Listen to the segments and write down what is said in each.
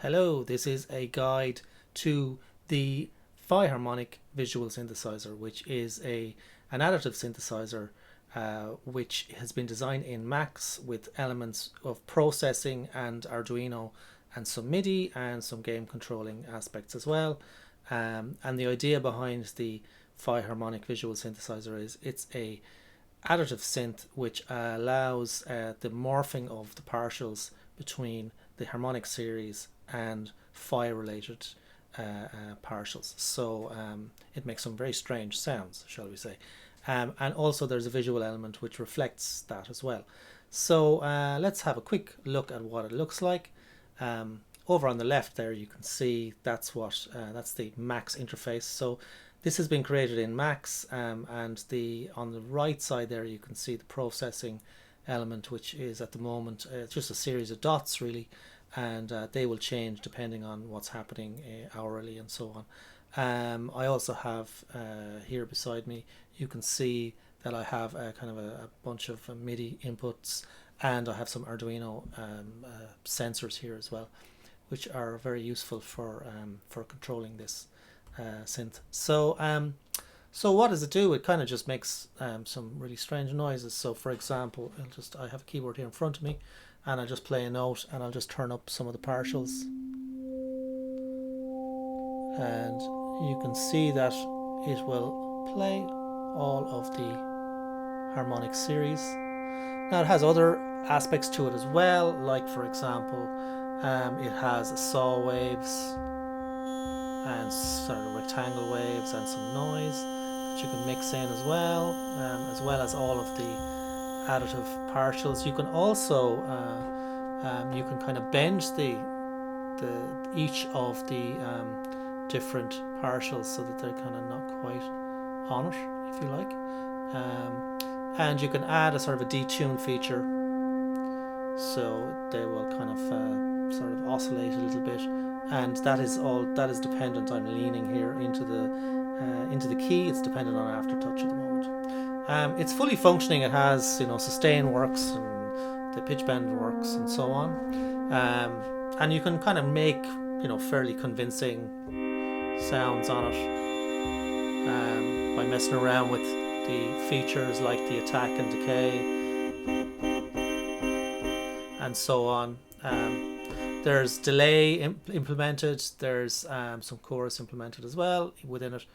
Hello, this is a guide to the Phiharmonic Visual Synthesiser, which is an additive synthesizer which has been designed in Max with elements of processing and Arduino and some MIDI and some game controlling aspects as well. And the idea behind the Phiharmonic Visual Synthesiser is it's a additive synth which allows the morphing of the partials between the harmonic series and phi related partials. So it makes some very strange sounds, shall we say. And also there's a visual element which reflects that as well. So let's have a quick look at what it looks like. Over on the left there you can see that's the Max interface. So this has been created in Max, and on the right side there you can see the processing element, which is at the moment just a series of dots really, and they will change depending on what's happening hourly and so on. I also have here beside me, you can see that I have kind of a bunch of MIDI inputs, and I have some Arduino sensors here as well, which are very useful for controlling this synth. So what does it do? It kind of just makes some really strange noises. So for example, I have a keyboard here in front of me, and I'll just play a note, and I'll just turn up some of the partials, and you can see that it will play all of the harmonic series. Now it has other aspects to it as well, like for example it has saw waves and sort of rectangle waves and some noise that you can mix in as well as all of the additive partials. You can also you can kind of bend each of the different partials so that they're kind of not quite on it, if you like, and you can add a sort of a detune feature, so they will kind of sort of oscillate a little bit, and that is dependent. I'm leaning here into the key. It's dependent on aftertouch at the moment. It's fully functioning. It has sustain works, and the pitch bend works, and so on, and you can kind of make fairly convincing sounds on it by messing around with the features like the attack and decay and so on. There's delay implemented, there's some chorus implemented as well within it.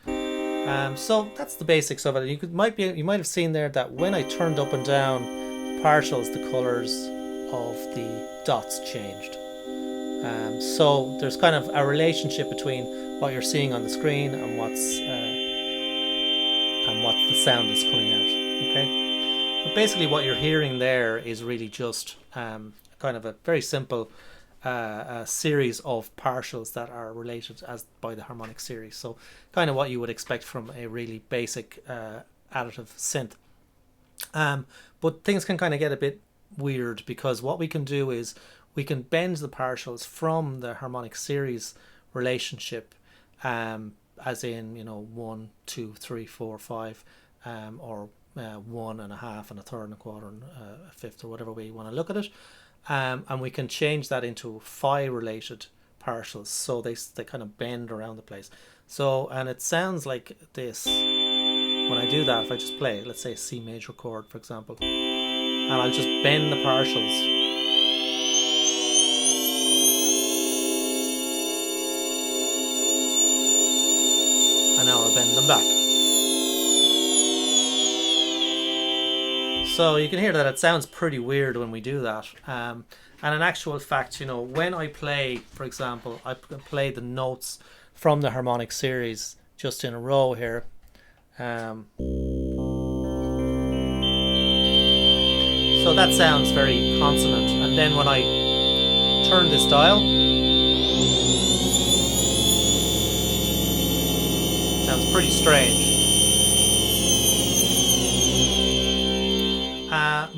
So that's the basics of it. You might have seen there that when I turned up and down the partials, the colors of the dots changed. So there's kind of a relationship between what you're seeing on the screen and what the sound is coming out. Okay, but basically what you're hearing there is really just kind of a very simple a series of partials that are related by the harmonic series. So kind of what you would expect from a really basic additive synth. But things can kind of get a bit weird, because what we can do is we can bend the partials from the harmonic series relationship, as in 1, 2, 3, 4, 5, or 1 and a half and a third and a quarter and a fifth, or whatever way you want to look at it. And we can change that into phi related partials, so they kind of bend around the place. So, and it sounds like this when I do that. If I just play, let's say a C major chord, for example, and I'll just bend the partials, and now I'll bend them back. So you can hear that it sounds pretty weird when we do that. And in actual fact, when I play, for example, I play the notes from the harmonic series just in a row here. So that sounds very consonant. And then when I turn this dial, it sounds pretty strange.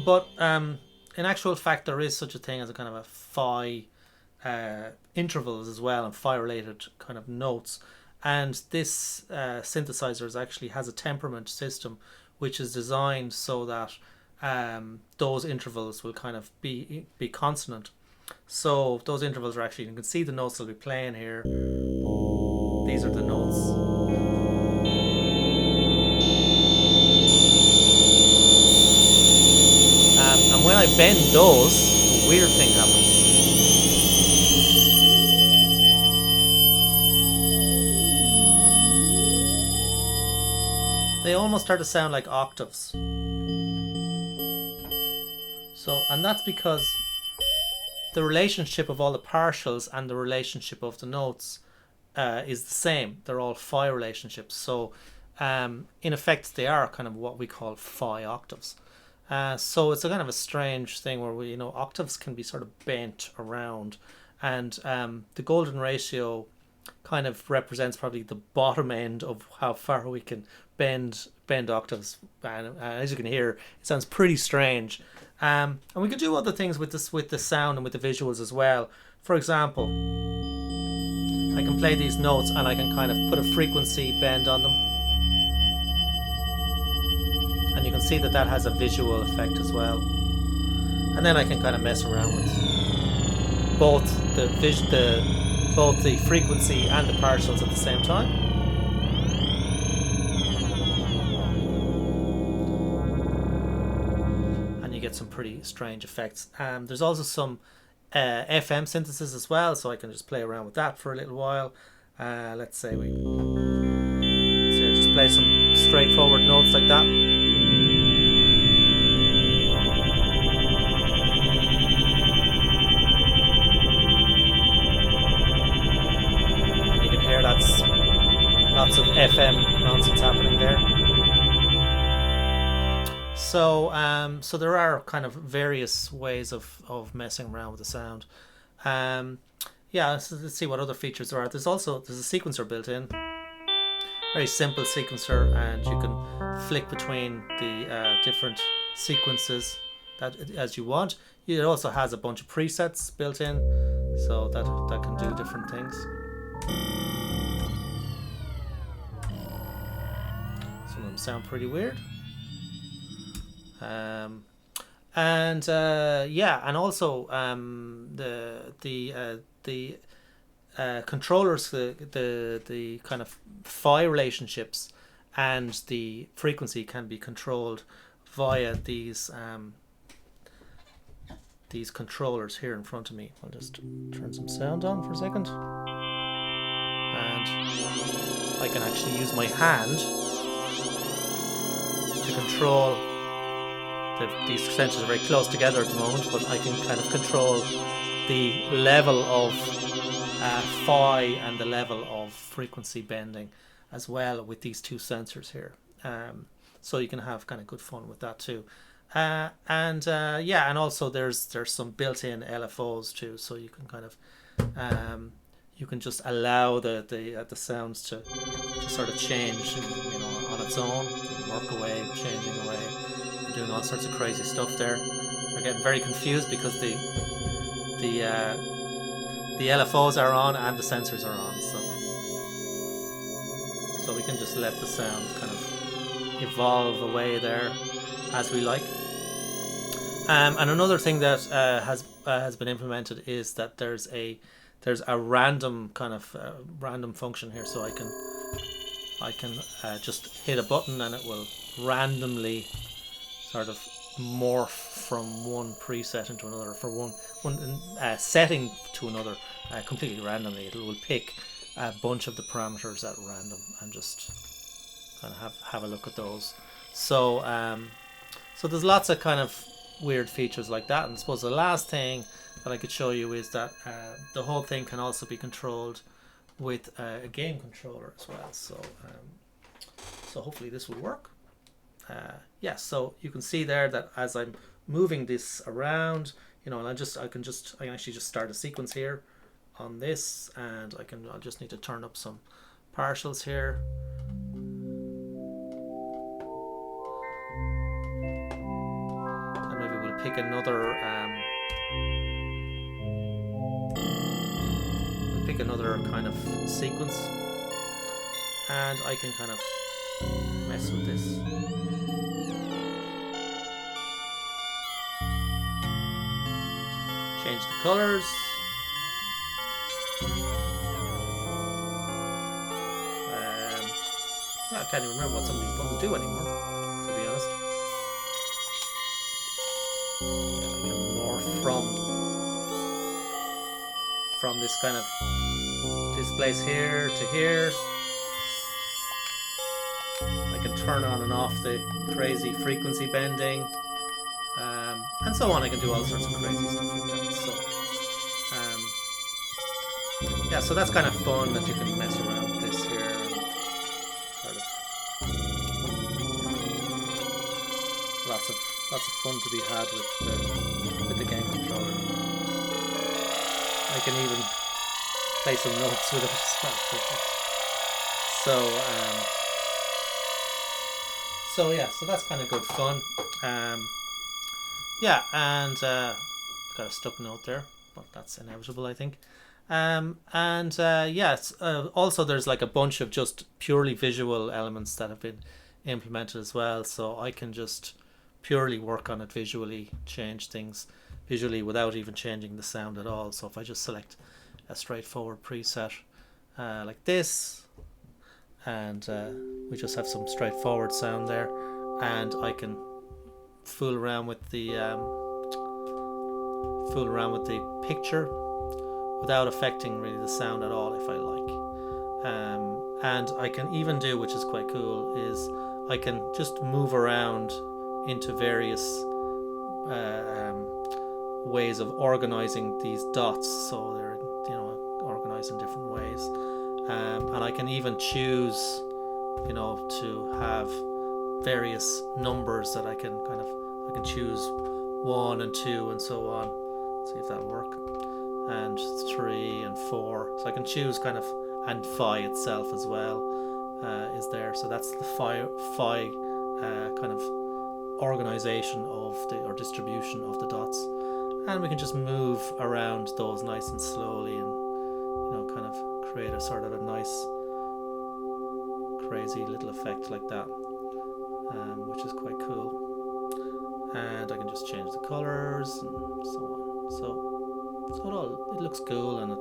But in actual fact, there is such a thing as a kind of a phi intervals as well, and phi related kind of notes. And this synthesizer actually has a temperament system which is designed so that those intervals will kind of be consonant. So those intervals are actually, you can see the notes that will be playing here. These are the notes. And when I bend those, a weird thing happens. They almost start to sound like octaves. So, and that's because the relationship of all the partials and the relationship of the notes is the same. They're all phi relationships. So in effect, they are kind of what we call phi octaves. So it's a kind of a strange thing where we, octaves can be sort of bent around, and the golden ratio kind of represents probably the bottom end of how far we can bend octaves. And as you can hear, it sounds pretty strange. And we can do other things with this, with the sound and with the visuals as well. For example, I can play these notes and I can kind of put a frequency bend on them, and you can see that that has a visual effect as well. And then I can kind of mess around with both the frequency and the partials at the same time. Get some pretty strange effects. There's also some FM synthesis as well, so I can just play around with that for a little while. Let's say just play some straightforward notes like that. And you can hear that's lots of FM nonsense happening there. So, so there are kind of various ways of messing around with the sound. Yeah, so let's see what other features there are. There's a sequencer built in, very simple sequencer, and you can flick between the different sequences that as you want. It also has a bunch of presets built in, so that can do different things. Some of them sound pretty weird. Yeah, and also the controllers, the kind of phi relationships and the frequency can be controlled via these controllers here in front of me. I'll just turn some sound on for a second, and I can actually use my hand to control. These sensors are very close together at the moment, but I can kind of control the level of phi and the level of frequency bending as well with these two sensors here. So you can have kind of good fun with that too. Yeah, and also there's some built-in LFOs too, so you can kind of you can just allow the sounds to sort of change, on its own, work away, changing away. Doing all sorts of crazy stuff there. They're getting very confused because the LFOs are on and the sensors are on, so we can just let the sound kind of evolve away there as we like. And another thing that has been implemented is that there's a random kind of random function here, so I can just hit a button and it will randomly sort of morph from one preset into another, for one setting to another, completely randomly. It will pick a bunch of the parameters at random and just kind of have a look at those. So so there's lots of kind of weird features like that. And I suppose the last thing that I could show you is that the whole thing can also be controlled with a game controller as well. So so hopefully this will work. Yeah, so you can see there that as I'm moving this around, and I can actually just start a sequence here on this, and I'll just need to turn up some partials here. And maybe we'll pick another kind of sequence, and I can kind of mess with this. change the colors. I can't even remember what some of these buttons do anymore, to be honest. I can morph from this kind of this place here to here. I can turn on and off the crazy frequency bending, and so on. I can do all sorts of crazy stuff like that. So yeah, so that's kind of fun that you can mess around with this here. Sort of lots of fun to be had with the game controller. I can even play some notes with it as well. So yeah, so that's kind of good fun. Yeah, and got a stuck note there, but that's inevitable, I think. Yes, also there's like a bunch of just purely visual elements that have been implemented as well, so I can just purely work on it visually, change things visually without even changing the sound at all. So if I just select a straightforward preset like this, and we just have some straightforward sound there, and I can fool around with the picture without affecting really the sound at all if I like. And I can even do, which is quite cool, is I can just move around into various ways of organizing these dots, so they're organized in different ways, and I can even choose to have various numbers that I can choose 1 and 2 and so on. See if that'll work. And 3 and 4. So I can choose and phi itself as well is there. So that's the phi kind of organization or distribution of the dots. And we can just move around those nice and slowly and kind of create a sort of a nice crazy little effect like that, which is quite cool. And I can just change the colors and so on. So it looks cool and it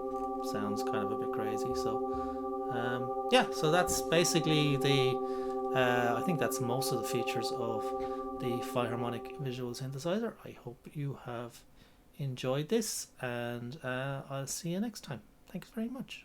sounds kind of a bit crazy. So yeah, so that's basically I think that's most of the features of the Phiharmonic Visual Synthesiser. I hope you have enjoyed this, and I'll see you next time. Thanks very much.